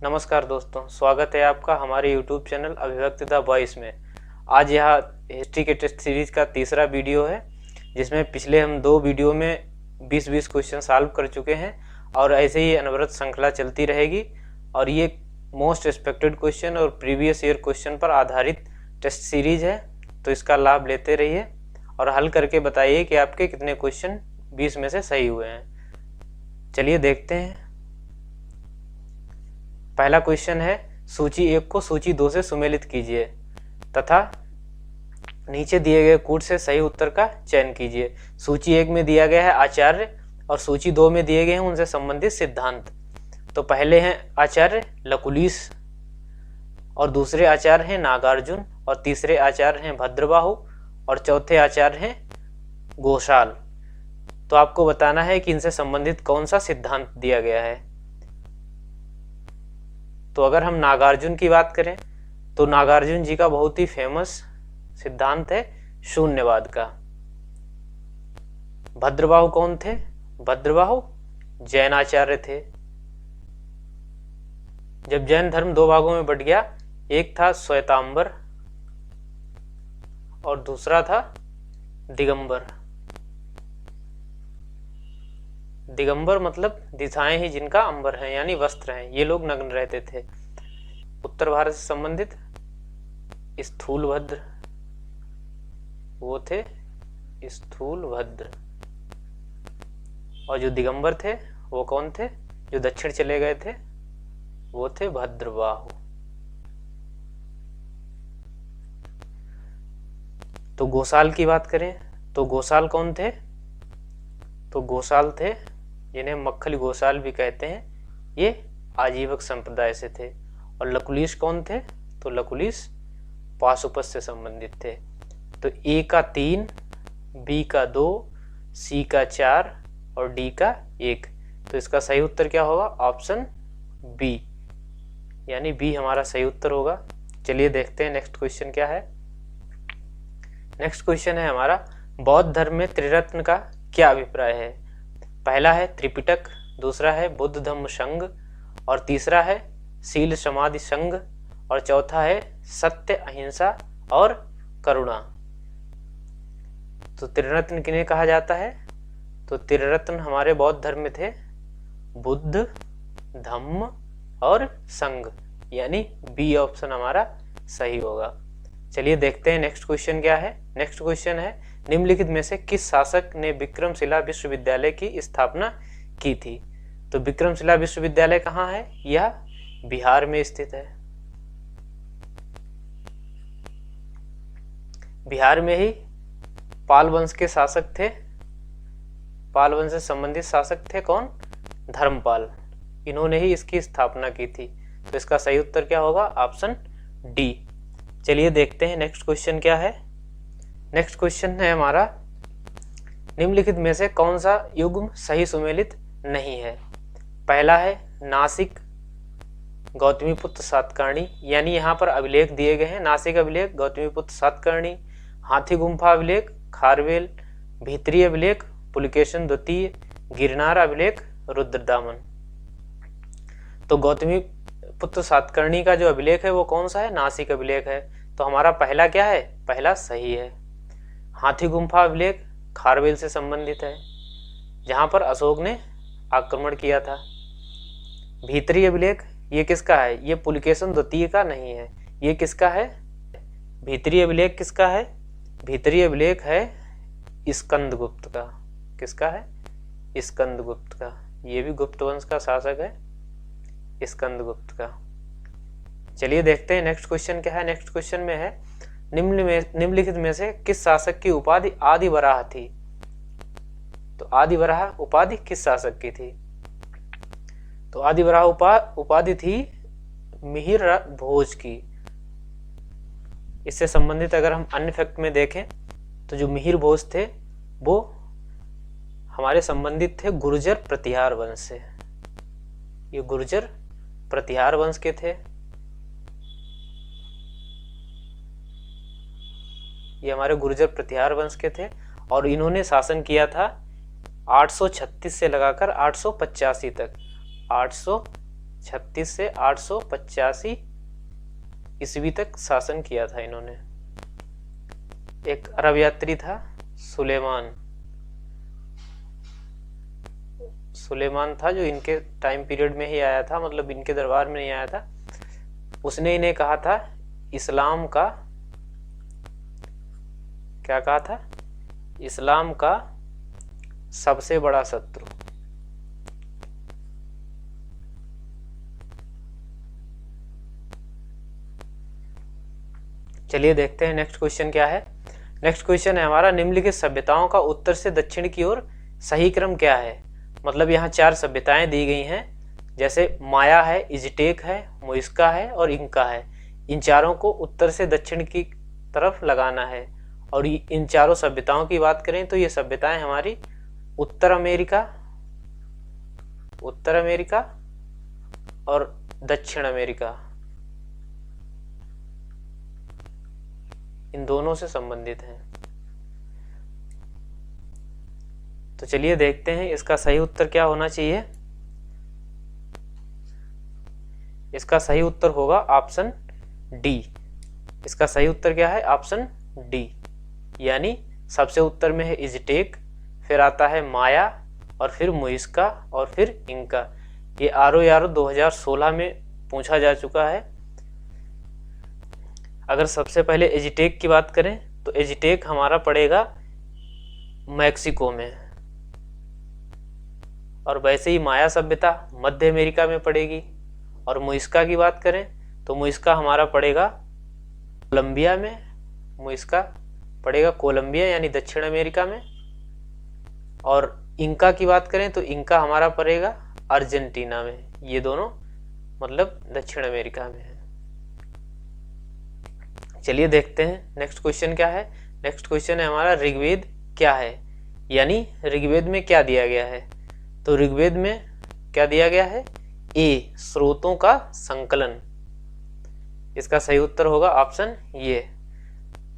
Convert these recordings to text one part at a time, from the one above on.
नमस्कार दोस्तों, स्वागत है आपका हमारे YouTube चैनल अभिव्यक्ति द वॉइस में। आज यह हिस्ट्री के टेस्ट सीरीज का तीसरा वीडियो है, जिसमें पिछले हम दो वीडियो में 20-20 क्वेश्चन सॉल्व कर चुके हैं और ऐसे ही अनवरत श्रृंखला चलती रहेगी। और ये मोस्ट एक्सपेक्टेड क्वेश्चन और प्रीवियस ईयर क्वेश्चन पर आधारित टेस्ट सीरीज है, तो इसका लाभ लेते रहिए और हल करके बताइए कि आपके कितने क्वेश्चन 20 में से सही हुए हैं। चलिए देखते हैं। पहला क्वेश्चन है, सूची 1 को सूची 2 से सुमेलित कीजिए तथा नीचे दिए गए कूट से सही उत्तर का चयन कीजिए। सूची 1 में दिया गया है आचार्य और सूची 2 में दिए गए हैं उनसे संबंधित सिद्धांत। तो पहले हैं आचार्य लकुलिश और दूसरे आचार्य हैं नागार्जुन और तीसरे आचार्य हैं भद्रबाहु और चौथे आचार्य हैं घोषाल। तो आपको बताना है कि इनसे संबंधित कौन सा सिद्धांत दिया गया है। तो अगर हम नागार्जुन की बात करें तो नागार्जुन जी का बहुत ही फेमस सिद्धांत है शून्यवाद का। भद्रबाहु कौन थे? भद्रबाहु जैन आचार्य थे। जब जैन धर्म दो भागों में बट गया, एक था श्वेतांबर और दूसरा था दिगंबर। दिगंबर मतलब दिशाएं ही जिनका अंबर है, यानी वस्त्र हैं। ये लोग नग्न रहते थे। उत्तर भारत से संबंधित स्थूलभद्र, वो थे स्थूलभद्र। और जो दिगंबर थे वो कौन थे? जो दक्षिण चले गए थे वो थे भद्रबाहु। तो घोषाल की बात करें तो घोषाल कौन थे? तो घोषाल थे जिन्हें मक्खली घोषाल भी कहते हैं, ये आजीवक संप्रदाय से थे। और लकुलिश कौन थे? तो लकुलिश पाशुपत से संबंधित थे। तो ए का 3, बी का 2, सी का 4 और डी का 1। तो इसका सही उत्तर क्या होगा? ऑप्शन बी, यानी बी हमारा सही उत्तर होगा। चलिए देखते हैं नेक्स्ट क्वेश्चन क्या है। नेक्स्ट क्वेश्चन है हमारा, बौद्ध धर्म में त्रिरत्न का क्या अभिप्राय है? पहला है त्रिपिटक, दूसरा है बुद्ध धम्म संघ और तीसरा है शील समाधि संघ और चौथा है सत्य अहिंसा और करुणा। तो त्रिरत्न किन्हें कहा जाता है? तो त्रिरत्न हमारे बौद्ध धर्म में थे बुद्ध, धम्म और संघ, यानी बी ऑप्शन हमारा सही होगा। चलिए देखते हैं नेक्स्ट क्वेश्चन क्या है। नेक्स्ट क्वेश्चन है, निम्नलिखित में से किस शासक ने विक्रमशिला विश्वविद्यालय की स्थापना की थी? तो विक्रमशिला विश्वविद्यालय कहाँ है? यह बिहार में स्थित है। बिहार में ही पाल वंश के शासक थे। पाल वंश से संबंधित शासक थे कौन? धर्मपाल। इन्होंने ही इसकी स्थापना की थी। तो इसका सही उत्तर क्या होगा? Option D. चलिए देखते हैं नेक्स्ट क्वेश्चन क्या है। नेक्स्ट क्वेश्चन है हमारा, निम्नलिखित में से कौन सा युग्म सही सुमेलित नहीं है? पहला है नासिक गौतमीपुत्र सातकर्णी, यानी यहाँ पर अभिलेख दिए गए हैं नासिक अभिलेख, गौतमीपुत्र सातकर्णी, हाथी गुम्फा अभिलेख, खारवेल, भीतरी अभिलेख, पुलकेशन द्वितीय, गिरनार अभिलेख, रुद्रदामन। तो गौतमीपुत्र सातकर्णी का जो अभिलेख है वो कौन सा है? नासिक अभिलेख है। तो हमारा पहला क्या है? पहला सही है। हाथी गुम्फा अभिलेख खारवेल से संबंधित है, जहां पर अशोक ने आक्रमण किया था। भीतरी अभिलेख ये किसका है? ये पुलकेशन द्वितीय का नहीं है। ये किसका है? भीतरी अभिलेख किसका है? भीतरी अभिलेख है स्कंदगुप्त का। किसका है? स्कंदगुप्त का। ये भी गुप्त वंश का शासक है, स्कंदगुप्त का। चलिए देखते हैं नेक्स्ट क्वेश्चन क्या है। नेक्स्ट क्वेश्चन में है, निम्नलिखित में से किस शासक की उपाधि आदि वराह थी? तो आदि वराह उपाधि किस शासक की थी? तो आदि वराह उपाधि थी मिहिर भोज की। इससे संबंधित अगर हम अन्य फैक्ट में देखें तो जो मिहिर भोज थे वो हमारे संबंधित थे गुर्जर प्रतिहार वंश से। ये गुर्जर प्रतिहार वंश के थे। ये हमारे गुर्जर प्रतिहार वंश के थे और इन्होंने शासन किया था 836 से लगाकर 885 तक। 36 से 885 ईस्वी तक शासन किया था इन्होंने। एक अरब यात्री था सुलेमान था, जो इनके टाइम पीरियड में ही आया था, मतलब इनके दरबार में नहीं आया था। उसने इन्हें कहा था इस्लाम का, क्या कहा था, इस्लाम का सबसे बड़ा शत्रु। चलिए देखते हैं नेक्स्ट क्वेश्चन क्या है। नेक्स्ट क्वेश्चन है हमारा, निम्नलिखित सभ्यताओं का उत्तर से दक्षिण की ओर सही क्रम क्या है। मतलब यहाँ 4 सभ्यताएं दी गई हैं, जैसे माया है, इज़टेक है, मुइस्का है और इंका है। इन चारों को उत्तर से दक्षिण की तरफ लगाना है। और इन चारों सभ्यताओं की बात करें तो ये सभ्यताएं हमारी उत्तर अमेरिका और दक्षिण अमेरिका, इन दोनों से संबंधित हैं। तो चलिए देखते हैं इसका सही उत्तर क्या होना चाहिए। इसका सही उत्तर होगा ऑप्शन डी। इसका सही उत्तर क्या है, ऑप्शन डी, यानी सबसे उत्तर में है इज़टेक, फिर आता है माया और फिर मुइस्का और फिर इंका। ये आरओ 2016 में पूछा जा चुका है। अगर सबसे पहले इज़टेक की बात करें तो इज़टेक हमारा पड़ेगा मैक्सिको में, और वैसे ही माया सभ्यता मध्य अमेरिका में पड़ेगी। और मुइस्का की बात करें तो मुइस्का हमारा पड़ेगा कोलंबिया में, मुइस्का पड़ेगा कोलंबिया यानी दक्षिण अमेरिका में। और इंका की बात करें तो इंका हमारा पड़ेगा अर्जेंटीना में। ये दोनों मतलब दक्षिण अमेरिका में है। चलिए देखते हैं नेक्स्ट क्वेश्चन क्या है। नेक्स्ट क्वेश्चन है हमारा, ऋग्वेद क्या है, यानी ऋग्वेद में क्या दिया गया है। तो ऋग्वेद में क्या दिया गया है, ए स्रोतों का संकलन। इसका सही उत्तर होगा ऑप्शन ये।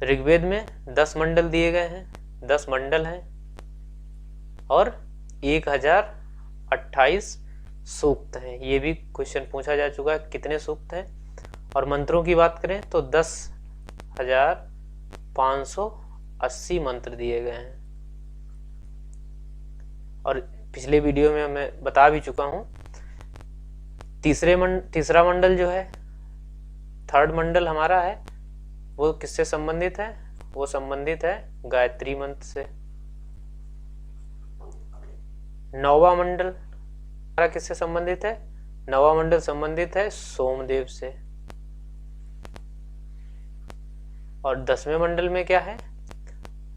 ऋग्वेद में 10 मंडल दिए गए हैं, 10 मंडल हैं और 1028 सूक्त हैं। ये भी क्वेश्चन पूछा जा चुका है कितने सूक्त हैं। और मंत्रों की बात करें तो 10,580 मंत्र दिए गए हैं। और पिछले वीडियो में मैं बता भी चुका हूं, तीसरा मंडल जो है, थर्ड मंडल हमारा है, वो किससे संबंधित है, वो संबंधित है गायत्री मंत्र से। नौवां मंडल हमारा किससे संबंधित है, नौवां मंडल संबंधित है सोमदेव से। और 10वें मंडल में क्या है,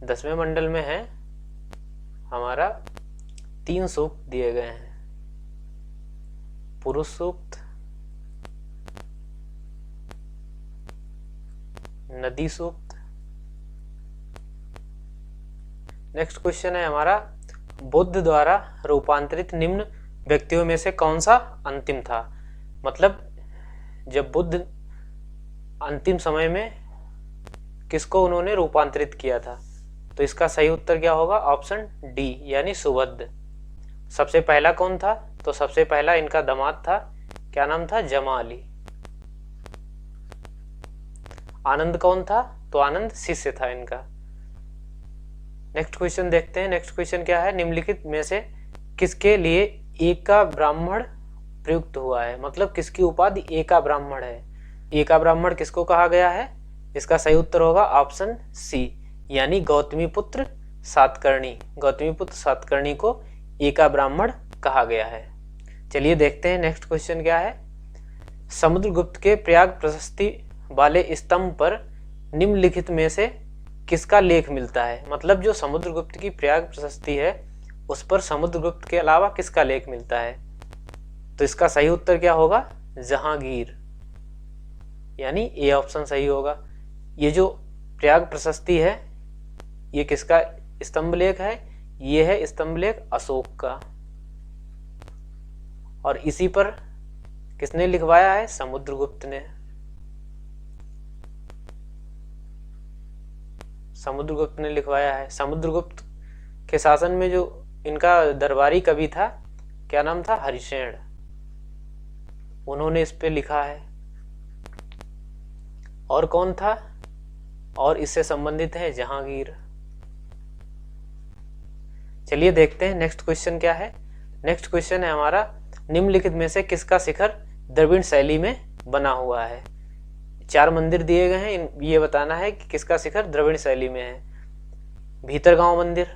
10वें मंडल में है हमारा 3 सूक्त दिए गए हैं, पुरुष सूक्त, नदी सूक्त। नेक्स्ट क्वेश्चन है हमारा, बुद्ध द्वारा रूपांतरित निम्न व्यक्तियों में से कौन सा अंतिम था। मतलब जब बुद्ध अंतिम समय में किसको उन्होंने रूपांतरित किया था, तो इसका सही उत्तर क्या होगा, ऑप्शन डी यानी सुबुद्ध। सबसे पहला कौन था, तो सबसे पहला इनका दामाद था, क्या नाम था, जमा अली। आनंद कौन था, तो आनंद शिष्य था इनका। नेक्स्ट क्वेश्चन देखते हैं। नेक्स्ट क्वेश्चन क्या है, निम्नलिखित में से किसके लिए एका ब्राह्मण प्रयुक्त हुआ है। मतलब किसकी उपाधि एका ब्राह्मण है। एका ब्राह्मण किसको कहा गया है, इसका सही उत्तर होगा ऑप्शन सी, यानी गौतमी पुत्र सातकर्णी। गौतमी पुत्र सातकर्णी को एका ब्राह्मण कहा गया है। चलिए देखते हैं नेक्स्ट क्वेश्चन क्या है। समुद्रगुप्त के प्रयाग प्रशस्ति वाले स्तंभ पर निम्नलिखित में से किसका लेख मिलता है। मतलब जो समुद्रगुप्त की प्रयाग प्रशस्ति है उस पर समुद्रगुप्त के अलावा किसका लेख मिलता है, तो इसका सही उत्तर क्या होगा, जहांगीर, यानी ए ऑप्शन सही होगा। ये जो प्रयाग प्रशस्ति है ये किसका स्तंभ लेख है, ये है स्तंभ लेख अशोक का, और इसी पर किसने लिखवाया है, समुद्रगुप्त ने। समुद्रगुप्त ने लिखवाया है। समुद्रगुप्त के शासन में जो इनका दरबारी कवि था, क्या नाम था, हरिशेन। उन्होंने इस पे लिखा है। और कौन था? और इससे संबंधित है जहांगीर। चलिए देखते हैं नेक्स्ट क्वेश्चन क्या है। नेक्स्ट क्वेश्चन है हमारा, निम्नलिखित में से किसका शिखर द्रविड़ शैली में बना हुआ है? 4 मंदिर दिए गए हैं, ये बताना है कि किसका शिखर द्रविड़ शैली में है। भीतरगांव मंदिर,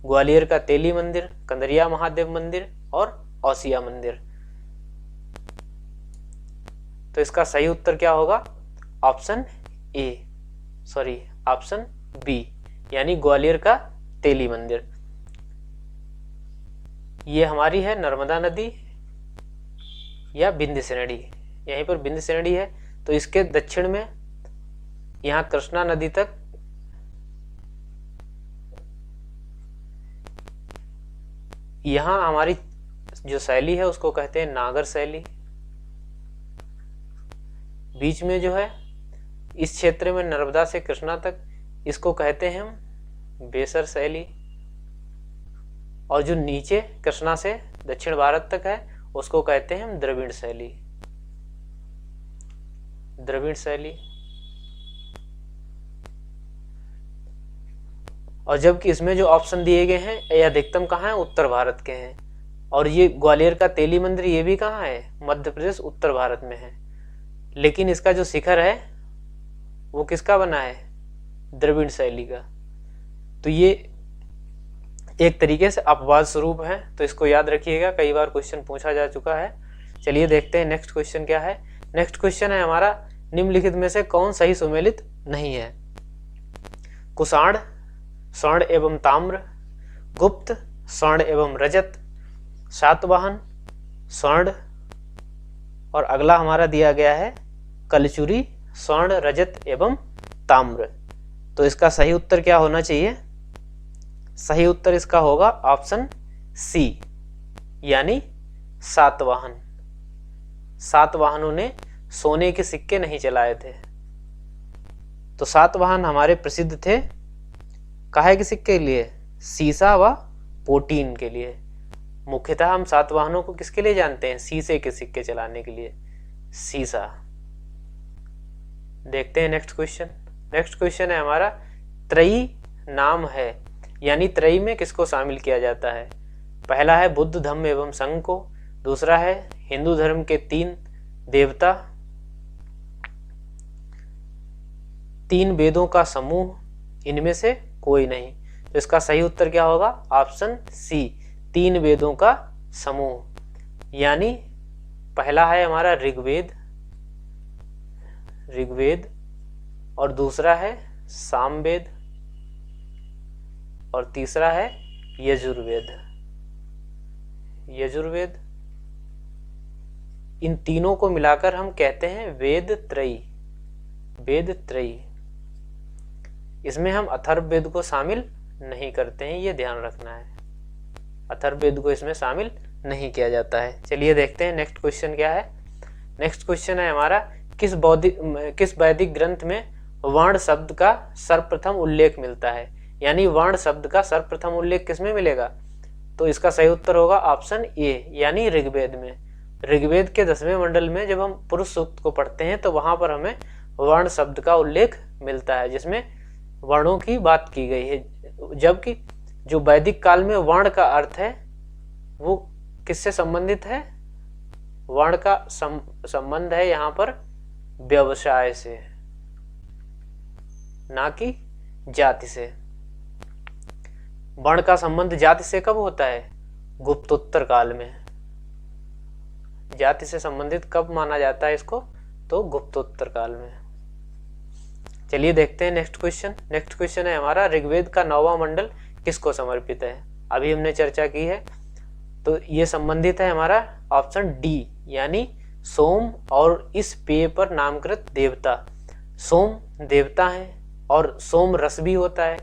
ग्वालियर का तेली मंदिर, कंदरिया महादेव मंदिर और औसिया मंदिर। तो इसका सही उत्तर क्या होगा? ऑप्शन बी, यानी ग्वालियर का तेली मंदिर। ये हमारी है नर्मदा नदी या बिंद श्रेणी, यहीं पर बिंद श्रेणी है। तो इसके दक्षिण में यहाँ कृष्णा नदी तक यहाँ हमारी जो शैली है उसको कहते हैं नागर शैली। बीच में जो है इस क्षेत्र में नर्मदा से कृष्णा तक, इसको कहते हैं हम बेसर शैली। और जो नीचे कृष्णा से दक्षिण भारत तक है उसको कहते हैं हम द्रविड़ शैली। द्रविड़ शैली। और जबकि इसमें जो ऑप्शन दिए गए हैं ये अधिकतम कहाँ है? उत्तर भारत के हैं। और ये ग्वालियर का तेली मंदिर ये भी कहाँ है? मध्य प्रदेश उत्तर भारत में है। लेकिन इसका जो शिखर है वो किसका बना है? द्रविड़ शैली का। तो ये एक तरीके से अपवाद स्वरूप है, तो इसको याद रखिएगा, कई बार क्वेश्चन पूछा जा चुका है। चलिए देखते हैं नेक्स्ट क्वेश्चन क्या है। नेक्स्ट क्वेश्चन है हमारा, निम्नलिखित में से कौन सही सुमेलित नहीं है? कुषाण स्वर्ण एवं ताम्र, गुप्त स्वर्ण एवं रजत, सातवाहन स्वर्ण, और अगला हमारा दिया गया है कलचुरी स्वर्ण रजत एवं ताम्र। तो इसका सही उत्तर क्या होना चाहिए? सही उत्तर इसका होगा ऑप्शन सी, यानी सातवाहन। सातवाहनों ने सोने के सिक्के नहीं चलाए थे। तो सातवाहन हमारे प्रसिद्ध थे काहे के सिक्के के लिए? सीसा व पोटीन के लिए। मुख्यतः हम सातवाहनों को किसके लिए जानते हैं? शीशे के सिक्के चलाने के लिए, सीसा। देखते हैं नेक्स्ट क्वेश्चन। नेक्स्ट क्वेश्चन है हमारा, त्रयी नाम है, यानी त्रयी में किसको शामिल किया जाता है? पहला है बुद्ध धम्म एवं संघ को, दूसरा है हिंदू धर्म के 3 देवता, 3 वेदों का समूह, इनमें से कोई नहीं। तो इसका सही उत्तर क्या होगा? ऑप्शन सी, 3 वेदों का समूह। यानी पहला है हमारा ऋग्वेद, और दूसरा है सामवेद, और तीसरा है यजुर्वेद। इन तीनों को मिलाकर हम कहते हैं वेद त्रयी। इसमें हम अथर्ववेद को शामिल नहीं करते हैं, ये ध्यान रखना है। अथर्ववेद को इसमें शामिल नहीं किया जाता है। चलिए देखते हैं नेक्स्ट क्वेश्चन क्या है। नेक्स्ट क्वेश्चन है हमारा, किस वैदिक ग्रंथ में वर्ण शब्द का सर्वप्रथम उल्लेख मिलता है? यानी वर्ण शब्द का सर्वप्रथम उल्लेख किसमें मिलेगा? तो इसका सही उत्तर होगा ऑप्शन ए, यानी ऋग्वेद में। ऋग्वेद के 10वें मंडल में जब हम पुरुष सूक्त को पढ़ते हैं तो वहां पर हमें वर्ण शब्द का उल्लेख मिलता है, जिसमें वर्णों की बात की गई है। जबकि जो वैदिक काल में वर्ण का अर्थ है वो किससे संबंधित है? वर्ण का संबंध है यहाँ पर व्यवसाय से, ना कि जाति से। वर्ण का संबंध जाति से कब होता है? गुप्तोत्तर काल में। जाति से संबंधित कब माना जाता है इसको? तो गुप्तोत्तर काल में। चलिए देखते हैं नेक्स्ट क्वेश्चन। नेक्स्ट क्वेश्चन है हमारा, ऋग्वेद का 9वां मंडल किसको समर्पित है? अभी हमने चर्चा की है, तो ये संबंधित है हमारा ऑप्शन डी, यानी सोम और इस पेय पर नामकृत देवता। सोम देवता है और सोम रस भी होता है,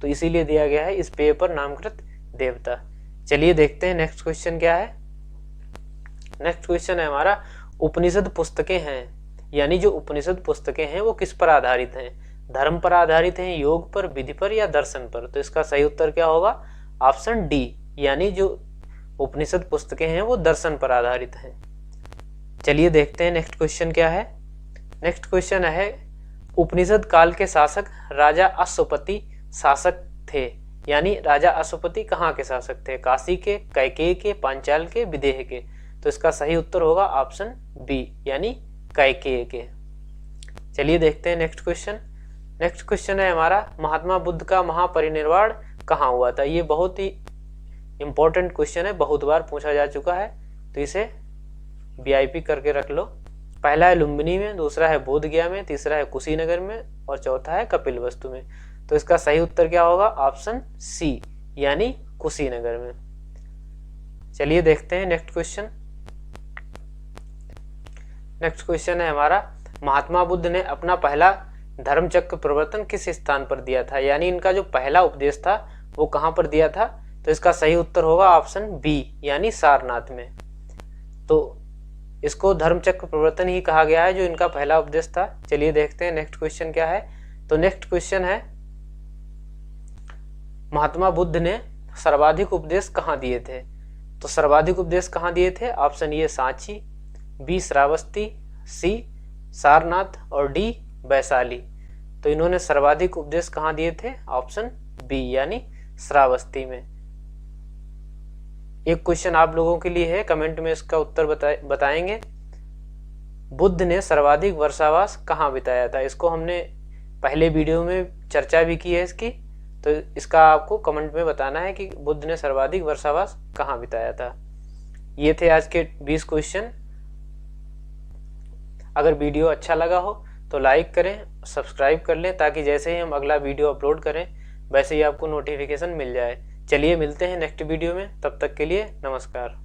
तो इसीलिए दिया गया है इस पेय पर नामकृत देवता। चलिए देखते हैं नेक्स्ट क्वेश्चन क्या है। नेक्स्ट क्वेश्चन है हमारा, उपनिषद पुस्तकें हैं, यानी जो उपनिषद पुस्तकें हैं वो किस पर आधारित हैं? धर्म पर आधारित हैं, योग पर, विधि पर या दर्शन पर? तो इसका सही उत्तर क्या होगा? ऑप्शन डी, यानी जो उपनिषद पुस्तकें हैं वो दर्शन पर आधारित हैं। चलिए देखते हैं नेक्स्ट क्वेश्चन क्या है। नेक्स्ट क्वेश्चन है, उपनिषद काल के शासक राजा अश्वपति शासक थे, यानी राजा अश्वपति कहाँ के शासक थे? काशी के, कैकेयी के, पांचाल के, विदेह के। तो इसका सही उत्तर होगा ऑप्शन बी, यानी कैकेयी के। चलिए देखते हैं नेक्स्ट क्वेश्चन। नेक्स्ट क्वेश्चन है हमारा, महात्मा बुद्ध का महापरिनिर्वाण कहाँ हुआ था? ये बहुत ही इंपॉर्टेंट क्वेश्चन है, बहुत बार पूछा जा चुका है, तो इसे वीआईपी करके रख लो। पहला है लुम्बिनी में, दूसरा है बोधगया में, तीसरा है कुशीनगर में और चौथा है कपिलवस्तु में। तो इसका सही उत्तर क्या होगा? ऑप्शन सी, यानी कुशीनगर में। चलिए देखते हैं नेक्स्ट क्वेश्चन। नेक्स्ट क्वेश्चन है हमारा, महात्मा बुद्ध ने अपना पहला धर्मचक्र प्रवर्तन किस स्थान पर दिया था? यानी इनका जो पहला उपदेश था वो कहाँ पर दिया था? तो इसका सही उत्तर होगा ऑप्शन बी, यानी सारनाथ में। तो इसको धर्मचक्र प्रवर्तन ही कहा गया है, जो इनका पहला उपदेश था। चलिए देखते हैं नेक्स्ट क्वेश्चन क्या है। तो नेक्स्ट क्वेश्चन है, महात्मा बुद्ध ने सर्वाधिक उपदेश कहाँ दिए थे? तो सर्वाधिक उपदेश कहाँ दिए थे? Option A Sanchi, B Shravasti, C Sarnath और डी वैशाली। तो इन्होंने सर्वाधिक उपदेश कहाँ दिए थे? ऑप्शन बी, यानी श्रावस्ती में। एक क्वेश्चन आप लोगों के लिए है, कमेंट में इसका उत्तर बताएंगे। बुद्ध ने सर्वाधिक वर्षावास कहाँ बिताया था? इसको हमने पहले वीडियो में चर्चा भी की है इसकी, तो इसका आपको कमेंट में बताना है कि बुद्ध ने सर्वाधिक वर्षावास कहाँ बिताया था। ये थे आज के 20 क्वेश्चन। अगर वीडियो अच्छा लगा हो तो लाइक करें, सब्सक्राइब कर लें, ताकि जैसे ही हम अगला वीडियो अपलोड करें वैसे ही आपको नोटिफिकेशन मिल जाए। चलिए मिलते हैं नेक्स्ट वीडियो में, तब तक के लिए नमस्कार।